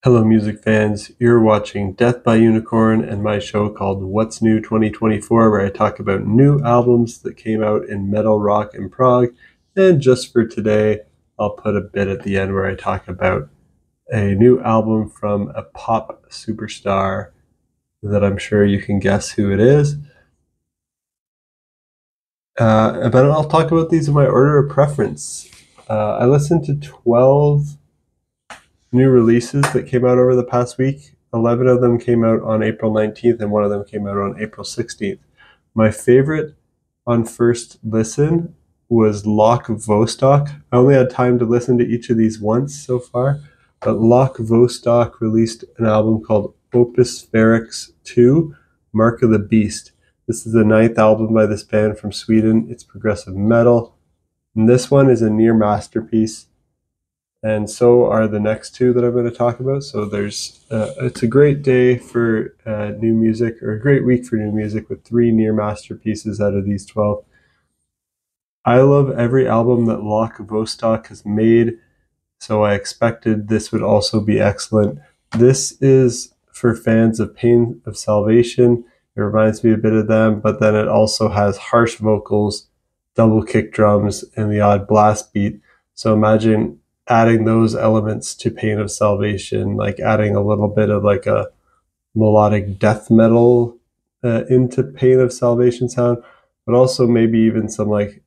Hello music fans, you're watching Death by Unicorn and my show called What's New 2024, where I talk about new albums that came out in metal, rock, and prog. And just for today, I'll put a bit at the end where I talk about a new album from a pop superstar that I'm sure you can guess who it is. But I'll talk about these in my order of preference. I listened to 12 new releases that came out over the past week. 11 of them came out on April 19th and one of them came out on April 16th. My favorite on first listen was Loch Vostok. I only had time to listen to each of these once so far, but Loch Vostok released an album called Opus Ferox 2, Mark of the Beast. This is the 9th album by this band from Sweden. It's progressive metal. And this one is a near masterpiece. And so are the next two that I'm going to talk about. So it's a great day for new music, or a great week for new music, with 3 near masterpieces out of these 12. I love every album that Loch Vostok has made, so I expected this would also be excellent. This is for fans of Pain of Salvation. It reminds me a bit of them, but then it also has harsh vocals, double kick drums, and the odd blast beat. So imagine adding those elements to Pain of Salvation, like adding a little bit of like a melodic death metal into Pain of Salvation sound, but also maybe even some like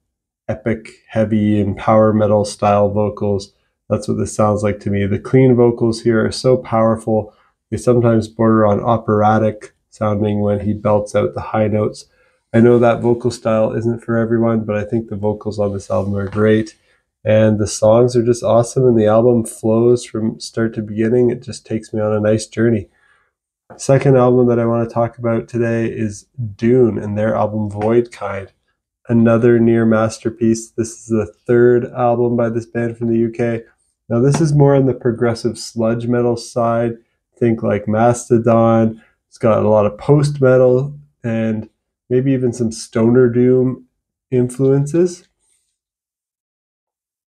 epic, heavy, and power metal style vocals. That's what this sounds like to me. The clean vocals here are so powerful. They sometimes border on operatic sounding when he belts out the high notes. I know that vocal style isn't for everyone, but I think the vocals on this album are great. And the songs are just awesome, and the album flows from start to beginning. It just takes me on a nice journey. Second album that I want to talk about today is Dvne and their album Voidkind, another near masterpiece. This is the 3rd album by this band from the UK. Now this is more on the progressive sludge metal side. Think like Mastodon. It's got a lot of post metal and maybe even some stoner doom influences.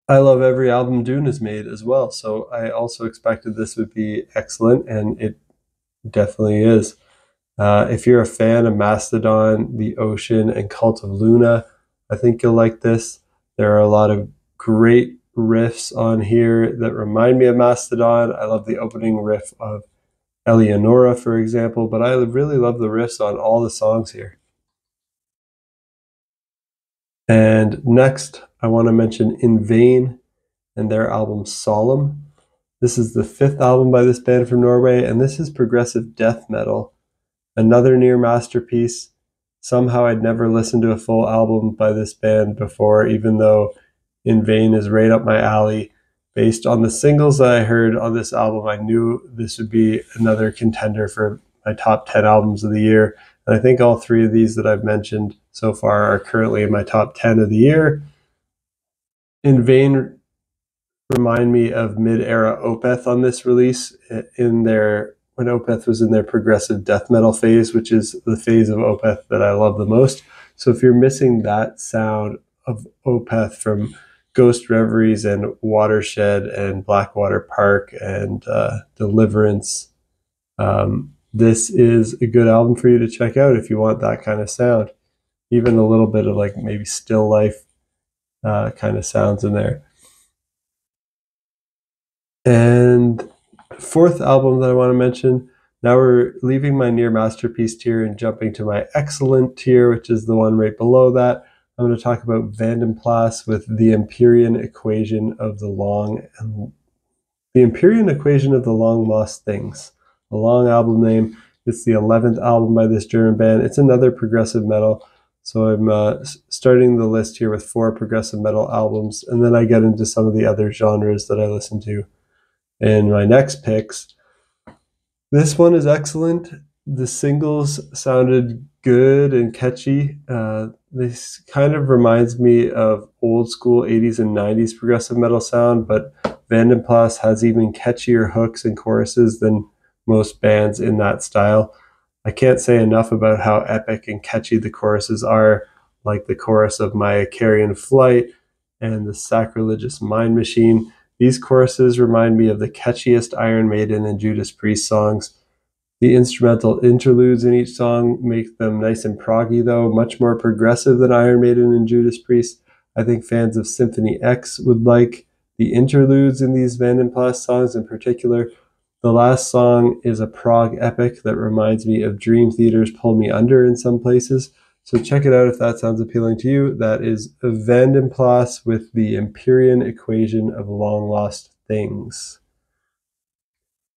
I love every album Dvne has made as well, so I also expected this would be excellent, and it definitely is. If you're a fan of Mastodon, The Ocean, and Cult of Luna, I think you'll like this. There are a lot of great riffs on here that remind me of Mastodon. I love the opening riff of Eleonora, for example, but I really love the riffs on all the songs here. And next, I want to mention In Vain and their album Solemn. This is the 5th album by this band from Norway, and this is progressive death metal. Another near masterpiece. Somehow I'd never listened to a full album by this band before, even though In Vain is right up my alley. Based on the singles that I heard on this album, I knew this would be another contender for my top 10 albums of the year. And I think all 3 of these that I've mentioned so far are currently in my top 10 of the year. In Vain remind me of mid-era Opeth on this release, when Opeth was in their progressive death metal phase, which is the phase of Opeth that I love the most. So if you're missing that sound of Opeth from Ghost Reveries and Watershed and Blackwater Park and Deliverance, this is a good album for you to check out if you want that kind of sound. Even a little bit of like maybe still life kind of sounds in there. And 4th album that I want to mention, now we're leaving my near masterpiece tier and jumping to my excellent tier, which is the one right below that. I'm going to talk about Vanden Plas with the Empyrean equation of the long lost things. A long album name. It's the 11th album by this German band. It's another progressive metal. So I'm starting the list here with 4 progressive metal albums, and then I get into some of the other genres that I listen to in my next picks. This one is excellent. The singles sounded good and catchy. This kind of reminds me of old school 80s and 90s progressive metal sound, but Vanden Plas has even catchier hooks and choruses than most bands in that style. I can't say enough about how epic and catchy the choruses are, like the chorus of My Icarian Flight and the Sacrilegious Mind Machine. These choruses remind me of the catchiest Iron Maiden and Judas Priest songs. The instrumental interludes in each song make them nice and proggy, though, much more progressive than Iron Maiden and Judas Priest. I think fans of Symphony X would like the interludes in these Vanden Plas songs in particular. The last song is a prog epic that reminds me of Dream Theater's Pull Me Under in some places. So check it out if that sounds appealing to you. That is Vanden Plas with the Empyrean equation of long lost things.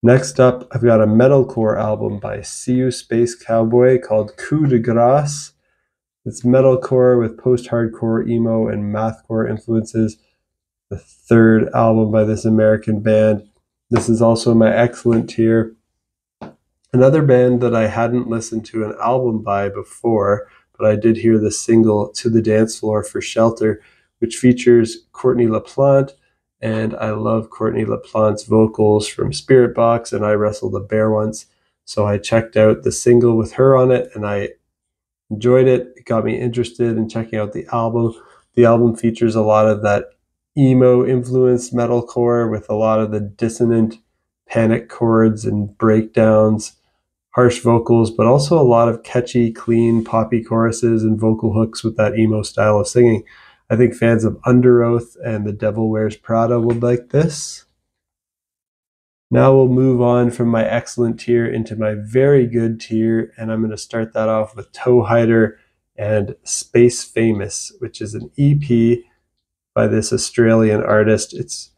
Next up, I've got a metalcore album by SeeYouSpaceCowboy called Coup de Grace. It's metalcore with post-hardcore, emo, and mathcore influences. The third album by this American band. This is also my excellent tier. Another band that I hadn't listened to an album by before, but I did hear the single To the Dance Floor for Shelter, which features Courtney LaPlante, and I love Courtney LaPlante's vocals from Spirit Box and I Wrestled a Bear Once. So I checked out the single with her on it and I enjoyed it. It got me interested in checking out the album. The album features a lot of that emo-influenced metalcore with a lot of the dissonant panic chords and breakdowns, harsh vocals, but also a lot of catchy, clean, poppy choruses and vocal hooks with that emo style of singing. I think fans of Under Oath and The Devil Wears Prada would like this. Now we'll move on from my excellent tier into my very good tier, and I'm going to start that off with Toehider and Space Famous, which is an EP by this Australian artist. It's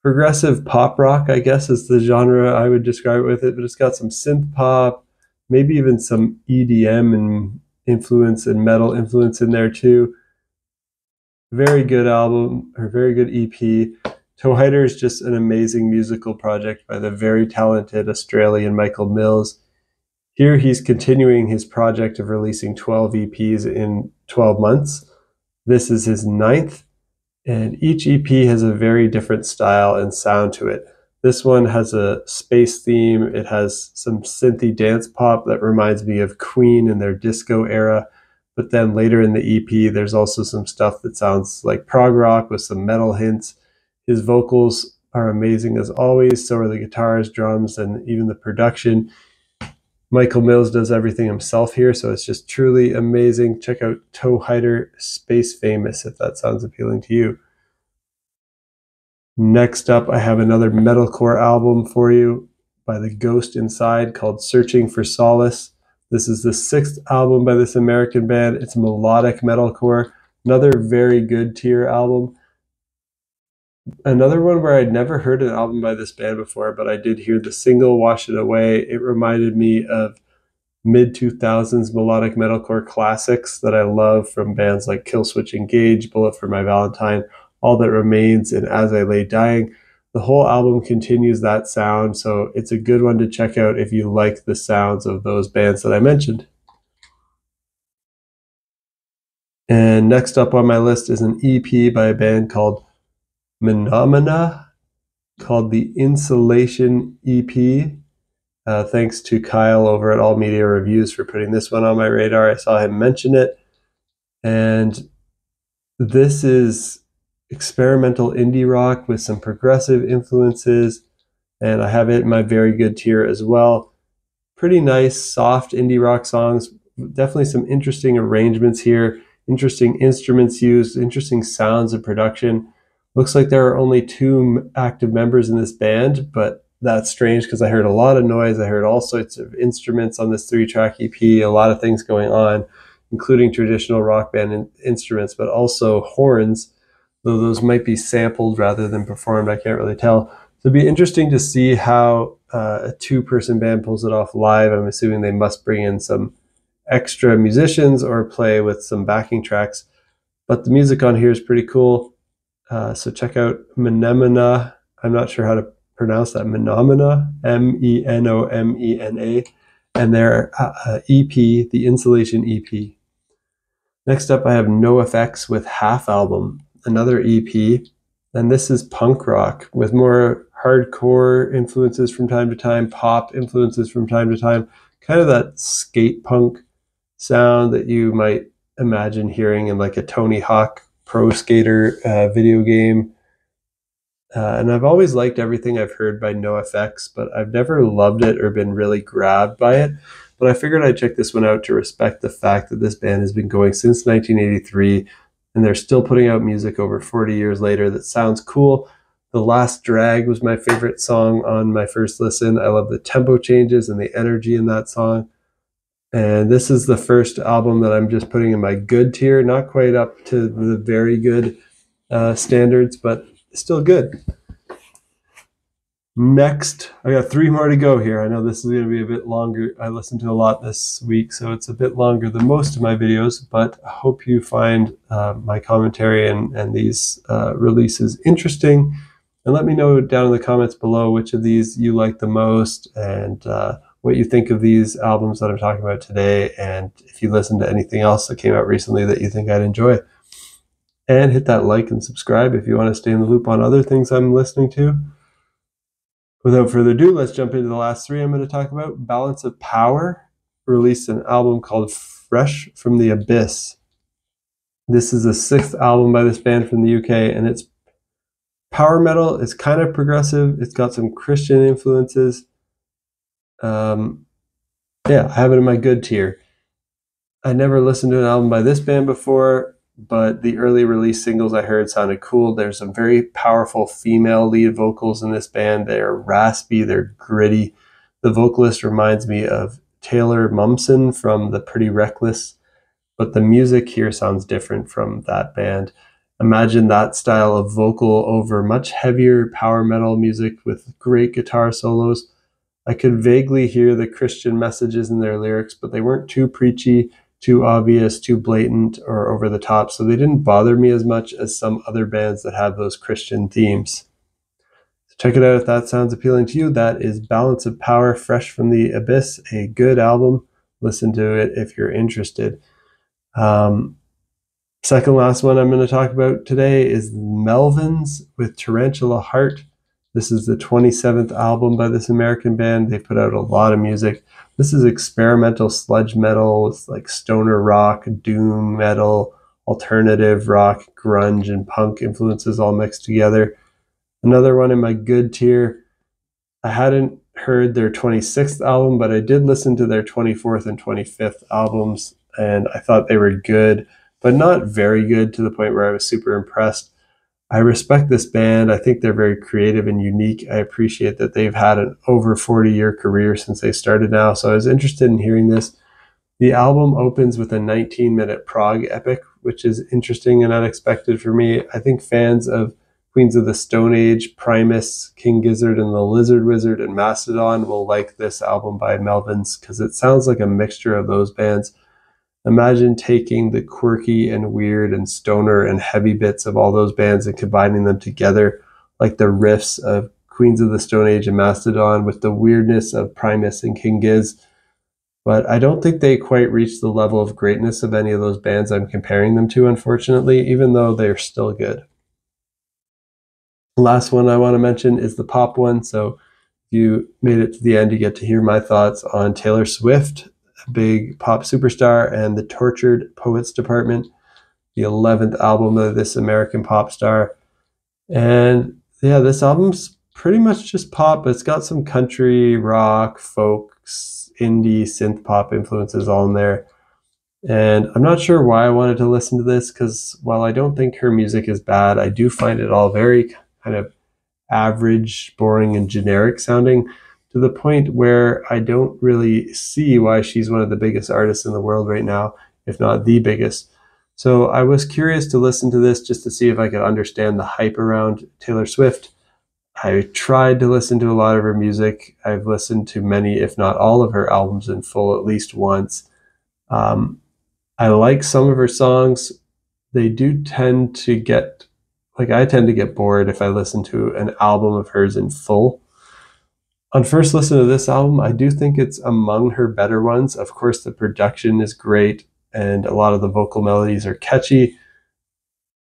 progressive pop rock, I guess is the genre I would describe it with it, but it's got some synth pop, maybe even some EDM and influence and metal influence in there too. Very good album, or very good EP. Toehider is just an amazing musical project by the very talented Australian Michael Mills. Here he's continuing his project of releasing 12 EPs in 12 months. This is his 9th, and each EP has a very different style and sound to it. This one has a space theme. It has some synthy dance pop that reminds me of Queen in their disco era. But then later in the EP, there's also some stuff that sounds like prog rock with some metal hints. His vocals are amazing as always, so are the guitars, drums, and even the production. Michael Mills does everything himself here, so it's just truly amazing. Check out Toehider, Space Famous, if that sounds appealing to you. Next up, I have another metalcore album for you by The Ghost Inside called Searching for Solace. This is the 6th album by this American band. It's melodic metalcore, another very good tier album. Another one where I'd never heard an album by this band before, but I did hear the single Wash It Away. It reminded me of mid-2000s melodic metalcore classics that I love from bands like Killswitch Engage, Bullet for My Valentine, All That Remains, and As I Lay Dying. The whole album continues that sound, so it's a good one to check out if you like the sounds of those bands that I mentioned. And next up on my list is an EP by a band called Menomena, called the Insulation EP. Thanks to Kyle over at All Media Reviews for putting this one on my radar. I saw him mention it. And this is experimental indie rock with some progressive influences, and I have it in my very good tier as well. Pretty nice, soft indie rock songs. Definitely some interesting arrangements here, interesting instruments used, interesting sounds of production. Looks like there are only 2 active members in this band, but that's strange because I heard a lot of noise. I heard all sorts of instruments on this 3-track EP, a lot of things going on, including traditional rock band instruments, but also horns, though those might be sampled rather than performed. I can't really tell. So it'd be interesting to see how a 2-person band pulls it off live. I'm assuming they must bring in some extra musicians or play with some backing tracks. But the music on here is pretty cool. So check out Menomena. I'm not sure how to pronounce that. Menomena, Menomena, and their EP, the Insulation EP. Next up, I have NOFX with Half Album, another EP, and this is punk rock with more hardcore influences from time to time, pop influences from time to time, kind of that skate punk sound that you might imagine hearing in like a Tony Hawk Pro Skater video game. And I've always liked everything I've heard by NOFX, but I've never loved it or been really grabbed by it. But I figured I'd check this one out to respect the fact that this band has been going since 1983, and they're still putting out music over 40 years later that sounds cool. The Last Drag was my favorite song on my first listen. I love the tempo changes and the energy in that song. And this is the first album that I'm just putting in my good tier, not quite up to the very good standards, but still good. Next, I got 3 more to go here. I know this is going to be a bit longer. I listened to a lot this week, so it's a bit longer than most of my videos, but I hope you find my commentary and these releases interesting. And let me know down in the comments below which of these you like the most, and what you think of these albums that I'm talking about today, and if you listen to anything else that came out recently that you think I'd enjoy. And hit that like and subscribe if you want to stay in the loop on other things I'm listening to. Without further ado, let's jump into the last 3 I'm going to talk about. Balance of Power released an album called Fresh from the Abyss. This is the 6th album by this band from the UK, and it's power metal. It's kind of progressive. It's got some Christian influences. Yeah, I have it in my good tier. I never listened to an album by this band before, but the early release singles I heard sounded cool. There's some very powerful female lead vocals in this band. They're raspy, they're gritty. The vocalist reminds me of Taylor Momsen from The Pretty Reckless, but the music here sounds different from that band. Imagine that style of vocal over much heavier power metal music with great guitar solos. I could vaguely hear the Christian messages in their lyrics, but they weren't too preachy, too obvious, too blatant, or over the top, so they didn't bother me as much as some other bands that have those Christian themes. So check it out if that sounds appealing to you. That is Balance of Power, Fresh from the Abyss, a good album. Listen to it if you're interested. Second last one I'm going to talk about today is Melvins with Tarantula Heart. This is the 27th album by this American band. They put out a lot of music. This is experimental sludge metal. It's like stoner rock, doom metal, alternative rock, grunge, and punk influences all mixed together. Another one in my good tier. I hadn't heard their 26th album, but I did listen to their 24th and 25th albums, and I thought they were good, but not very good to the point where I was super impressed. I respect this band. I think they're very creative and unique. I appreciate that they've had an over 40-year career since they started now, so I was interested in hearing this. The album opens with a 19-minute prog epic, which is interesting and unexpected for me. I think fans of Queens of the Stone Age, Primus, King Gizzard, and the Lizard Wizard, and Mastodon will like this album by Melvins because it sounds like a mixture of those bands. Imagine taking the quirky and weird and stoner and heavy bits of all those bands and combining them together, like the riffs of Queens of the Stone Age and Mastodon with the weirdness of Primus and King Giz. But I don't think they quite reached the level of greatness of any of those bands I'm comparing them to, unfortunately, even though they're still good. The last one I want to mention is the pop one. So if you made it to the end, you get to hear my thoughts on Taylor Swift, big pop superstar, and the Tortured Poets Department, the 11th album of this American pop star. And yeah, this album's pretty much just pop, but it's got some country, rock, folk, indie, synth pop influences all in there. And I'm not sure why I wanted to listen to this, because while I don't think her music is bad, I do find it all very kind of average, boring, and generic sounding, to the point where I don't really see why she's one of the biggest artists in the world right now, if not the biggest. So I was curious to listen to this just to see if I could understand the hype around Taylor Swift. I tried to listen to a lot of her music. I've listened to many, if not all of her albums in full at least once. I like some of her songs. They do tend to get, I tend to get bored if I listen to an album of hers in full. On first listen to this album, I do think it's among her better ones. Of course, the production is great, and a lot of the vocal melodies are catchy.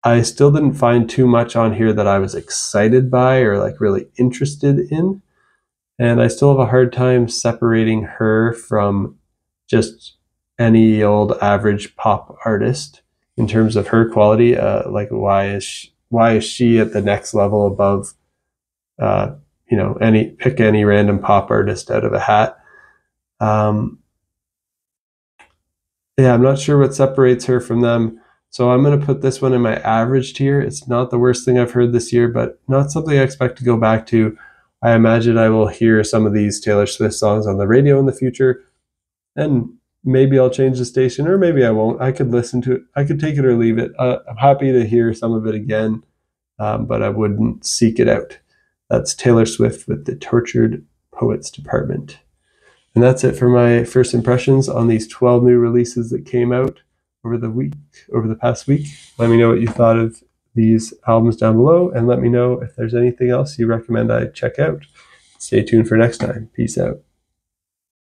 I still didn't find too much on here that I was excited by or really interested in. And I still have a hard time separating her from just any old average pop artist in terms of her quality. Why is she at the next level above you know, pick any random pop artist out of a hat. Yeah, I'm not sure what separates her from them. So I'm going to put this one in my average tier. It's not the worst thing I've heard this year, but not something I expect to go back to. I imagine I will hear some of these Taylor Swift songs on the radio in the future, and maybe I'll change the station, or maybe I won't. I could listen to it. I could take it or leave it. I'm happy to hear some of it again, but I wouldn't seek it out. That's Taylor Swift with the Tortured Poets Department. And that's it for my first impressions on these 12 new releases that came out over the past week. Let me know what you thought of these albums down below, and let me know if there's anything else you recommend I check out. Stay tuned for next time. Peace out.